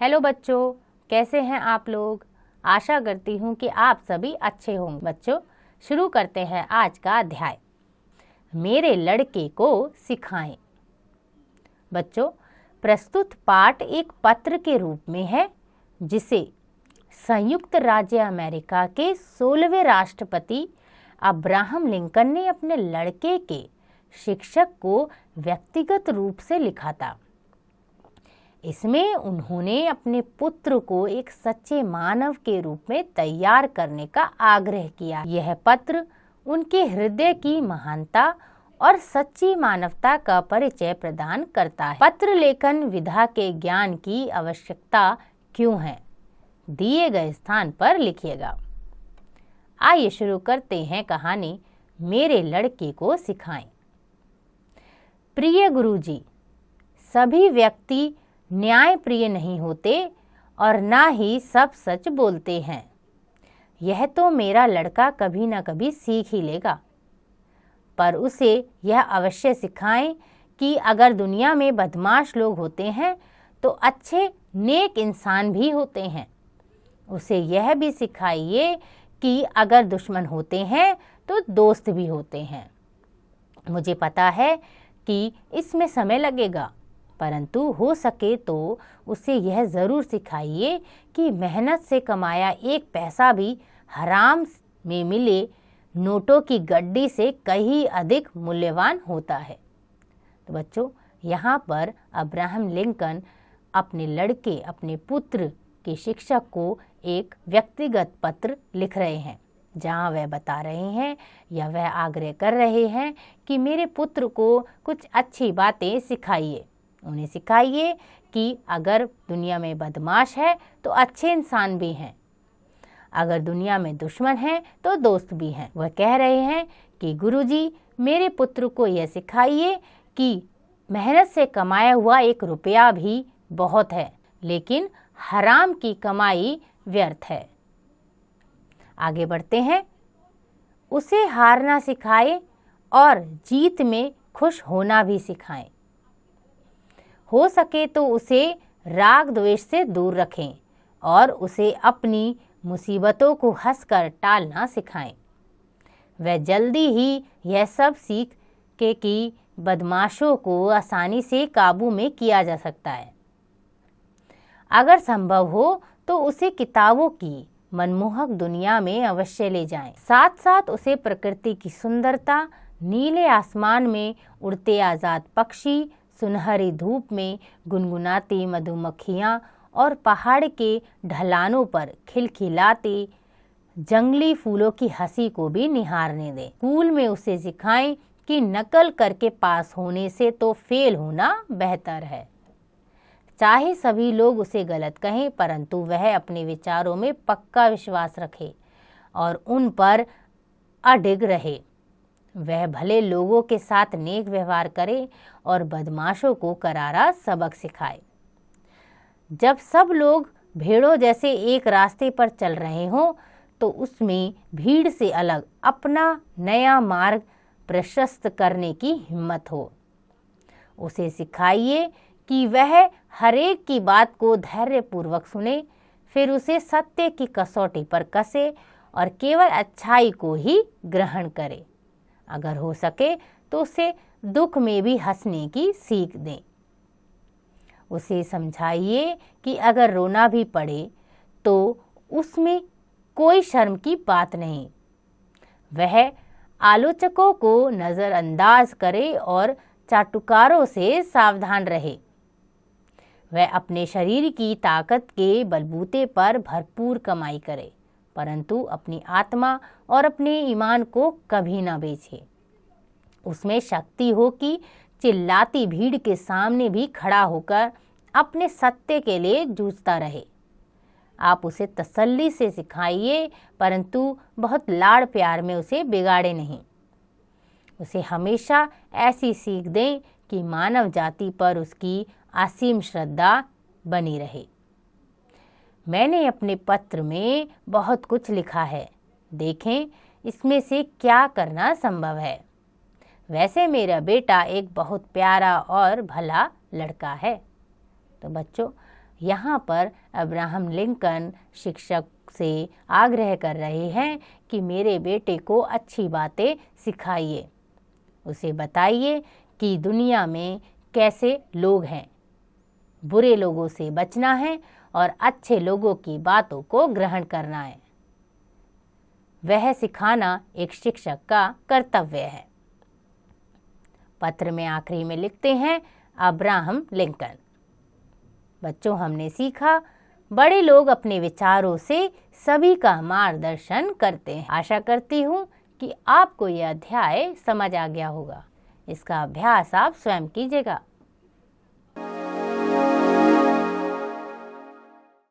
Hello बच्चों, कैसे हैं आप लोग। आशा करती हूँ कि आप सभी अच्छे होंगे। बच्चों, शुरू करते हैं आज का अध्याय। मेरे लड़के को सिखाएं। बच्चों, प्रस्तुत पाठ एक पत्र के रूप में है जिसे संयुक्त राज्य अमेरिका के 16वें राष्ट्रपति अब्राहम लिंकन ने अपने लड़के के शिक्षक को व्यक्तिगत रूप से लिखा था। इसमें उन्होंने अपने पुत्र को एक सच्चे मानव के रूप में तैयार करने का आग्रह किया। यह पत्र उनके हृदय की महानता और सच्ची मानवता का परिचय प्रदान करता है। पत्र लेखन विधा के ज्ञान की आवश्यकता क्यों है, दिए गए स्थान पर लिखिएगा। आइए शुरू करते हैं कहानी मेरे लड़के को सिखाएं। प्रिय गुरुजी, सभी व्यक्ति न्याय प्रिय नहीं होते और ना ही सब सच बोलते हैं। यह तो मेरा लड़का कभी न कभी सीख ही लेगा, पर उसे यह अवश्य सिखाएं कि अगर दुनिया में बदमाश लोग होते हैं तो अच्छे नेक इंसान भी होते हैं। उसे यह भी सिखाइए कि अगर दुश्मन होते हैं तो दोस्त भी होते हैं। मुझे पता है कि इसमें समय लगेगा, परंतु हो सके तो उसे यह ज़रूर सिखाइए कि मेहनत से कमाया एक पैसा भी हराम में मिले नोटों की गड्डी से कहीं अधिक मूल्यवान होता है। तो बच्चों, यहाँ पर अब्राहम लिंकन अपने लड़के, अपने पुत्र के शिक्षक को एक व्यक्तिगत पत्र लिख रहे हैं, जहाँ वह बता रहे हैं या वह आग्रह कर रहे हैं कि मेरे पुत्र को कुछ अच्छी बातें सिखाइए। उन्हें सिखाइए कि अगर दुनिया में बदमाश है तो अच्छे इंसान भी हैं, अगर दुनिया में दुश्मन है तो दोस्त भी हैं। वह कह रहे हैं कि गुरुजी, मेरे पुत्र को यह सिखाइए कि मेहनत से कमाया हुआ एक रुपया भी बहुत है, लेकिन हराम की कमाई व्यर्थ है। आगे बढ़ते हैं। उसे हारना सिखाए और जीत में खुश होना भी सिखाएं। हो सके तो उसे राग द्वेष से दूर रखें और उसे अपनी मुसीबतों को हंसकर टालना सिखाएं। वह जल्दी ही यह सब सीख के कि बदमाशों को आसानी से काबू में किया जा सकता है। अगर संभव हो तो उसे किताबों की मनमोहक दुनिया में अवश्य ले जाएं। साथ साथ उसे प्रकृति की सुंदरता, नीले आसमान में उड़ते आज़ाद पक्षी, सुनहरी धूप में गुनगुनाती मधुमक्खियाँ और पहाड़ के ढलानों पर खिलखिलाते जंगली फूलों की हंसी को भी निहारने दें। स्कूल में उसे सिखाएं कि नकल करके पास होने से तो फेल होना बेहतर है। चाहे सभी लोग उसे गलत कहें, परंतु वह अपने विचारों में पक्का विश्वास रखे और उन पर अडिग रहे। वह भले लोगों के साथ नेक व्यवहार करे और बदमाशों को करारा सबक सिखाए। जब सब लोग भेड़ों जैसे एक रास्ते पर चल रहे हों तो उसमें भीड़ से अलग अपना नया मार्ग प्रशस्त करने की हिम्मत हो। उसे सिखाइए कि वह हरेक की बात को धैर्यपूर्वक सुने, फिर उसे सत्य की कसौटी पर कसे और केवल अच्छाई को ही ग्रहण करे। अगर हो सके तो उसे दुख में भी हंसने की सीख दें। उसे समझाइए कि अगर रोना भी पड़े तो उसमें कोई शर्म की बात नहीं। वह आलोचकों को नज़रअंदाज करे और चाटुकारों से सावधान रहे। वह अपने शरीर की ताकत के बलबूते पर भरपूर कमाई करे, परंतु अपनी आत्मा और अपने ईमान को कभी ना बेचे। उसमें शक्ति हो कि चिल्लाती भीड़ के सामने भी खड़ा होकर अपने सत्य के लिए जूझता रहे। आप उसे तसल्ली से सिखाइए, परंतु बहुत लाड़ प्यार में उसे बिगाड़े नहीं। उसे हमेशा ऐसी सीख दें कि मानव जाति पर उसकी असीम श्रद्धा बनी रहे। मैंने अपने पत्र में बहुत कुछ लिखा है, देखें इसमें से क्या करना संभव है। वैसे मेरा बेटा एक बहुत प्यारा और भला लड़का है। तो बच्चों, यहाँ पर अब्राहम लिंकन शिक्षक से आग्रह कर रहे हैं कि मेरे बेटे को अच्छी बातें सिखाइए, उसे बताइए कि दुनिया में कैसे लोग हैं, बुरे लोगों से बचना है और अच्छे लोगों की बातों को ग्रहण करना है। वह सिखाना एक शिक्षक का कर्तव्य है। पत्र में आखिरी में लिखते हैं अब्राहम लिंकन। बच्चों, हमने सीखा बड़े लोग अपने विचारों से सभी का मार्गदर्शन करते हैं। आशा करती हूँ कि आपको यह अध्याय समझ आ गया होगा। इसका अभ्यास आप स्वयं कीजिएगा।